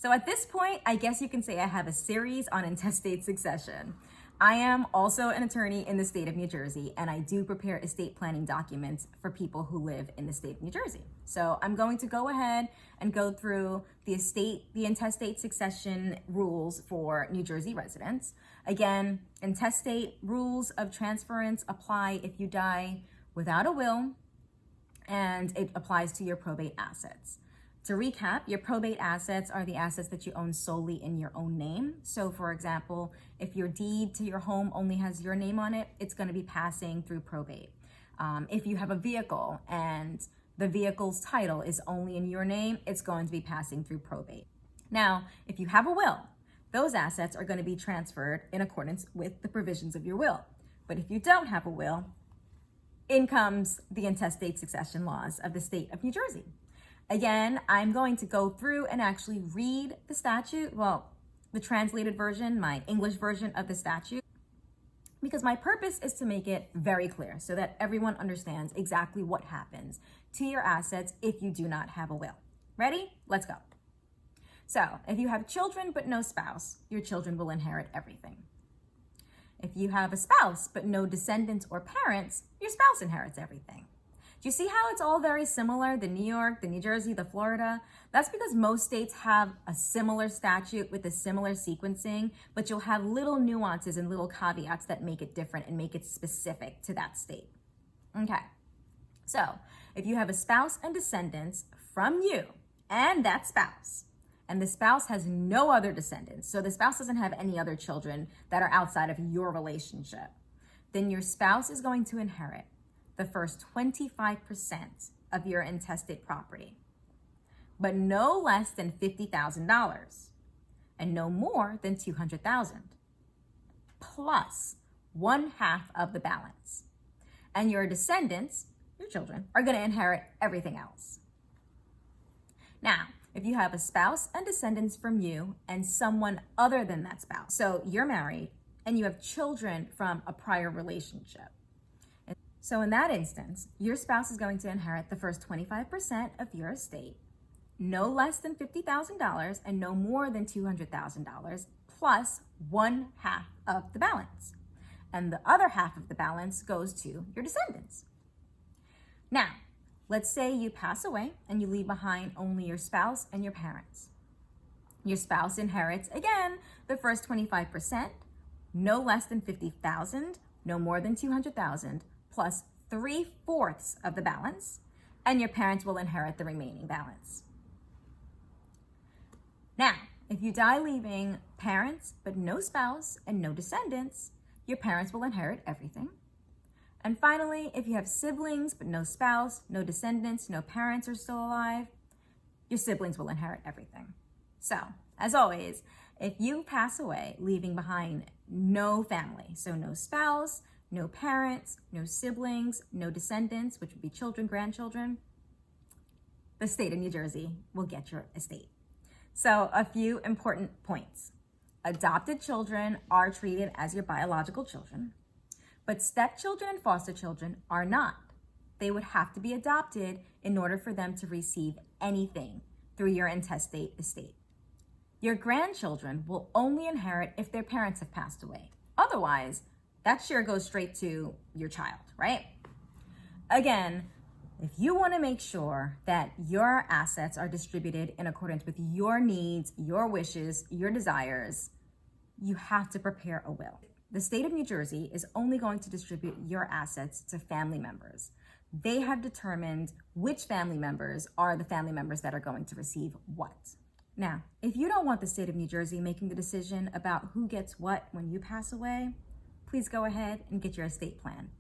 So at this point, I guess you can say I have a series on intestate succession. I am also an attorney in the state of New Jersey, and I do prepare estate planning documents for people who live in the state of New Jersey. So I'm going to go ahead and go through the intestate succession rules for New Jersey residents. Again, intestate rules of transference apply if you die without a will, and it applies to your probate assets. To recap, your probate assets are the assets that you own solely in your own name. So for example, if your deed to your home only has your name on it, it's going to be passing through probate. If you have a vehicle and the vehicle's title is only in your name, it's going to be passing through probate. Now, if you have a will, those assets are going to be transferred in accordance with the provisions of your will. But if you don't have a will, in comes the intestate succession laws of the state of New Jersey. Again, I'm going to go through and actually read the statute, well, the translated version, my English version of the statute, because my purpose is to make it very clear so that everyone understands exactly what happens to your assets if you do not have a will. Ready? Let's go. So, if you have children but no spouse, your children will inherit everything. If you have a spouse but no descendants or parents, your spouse inherits everything. Do you see how it's all very similar? The New York, the New Jersey, the Florida. That's because most states have a similar statute with a similar sequencing, but you'll have little nuances and little caveats that make it different and make it specific to that state. Okay, so if you have a spouse and descendants from you and that spouse, and the spouse has no other descendants, so the spouse doesn't have any other children that are outside of your relationship, then your spouse is going to inherit the first 25% of your intestate property, but no less than $50,000 and no more than $200,000, plus 1/2 of the balance. And your descendants, your children, are going to inherit everything else. Now, if you have a spouse and descendants from you and someone other than that spouse, so you're married and you have children from a prior relationship, so in that instance, your spouse is going to inherit the first 25% of your estate, no less than $50,000 and no more than $200,000, plus 1/2 of the balance. And the other half of the balance goes to your descendants. Now, let's say you pass away and you leave behind only your spouse and your parents. Your spouse inherits, again, the first 25%, no less than $50,000, no more than $200,000, plus 3/4 of the balance, and your parents will inherit the remaining balance. Now, if you die leaving parents but no spouse and no descendants, your parents will inherit everything. And finally, if you have siblings but no spouse, no descendants, no parents are still alive, your siblings will inherit everything. So, as always, if you pass away leaving behind no family, so no spouse, no parents, no siblings, no descendants, which would be children, grandchildren, the state of New Jersey will get your estate. So a few important points. Adopted children are treated as your biological children, but stepchildren and foster children are not. They would have to be adopted in order for them to receive anything through your intestate estate. Your grandchildren will only inherit if their parents have passed away. Otherwise, that share goes straight to your child, right? Again, if you want to make sure that your assets are distributed in accordance with your needs, your wishes, your desires, you have to prepare a will. The state of New Jersey is only going to distribute your assets to family members. They have determined which family members are the family members that are going to receive what. Now, if you don't want the state of New Jersey making the decision about who gets what when you pass away, please go ahead and get your estate plan.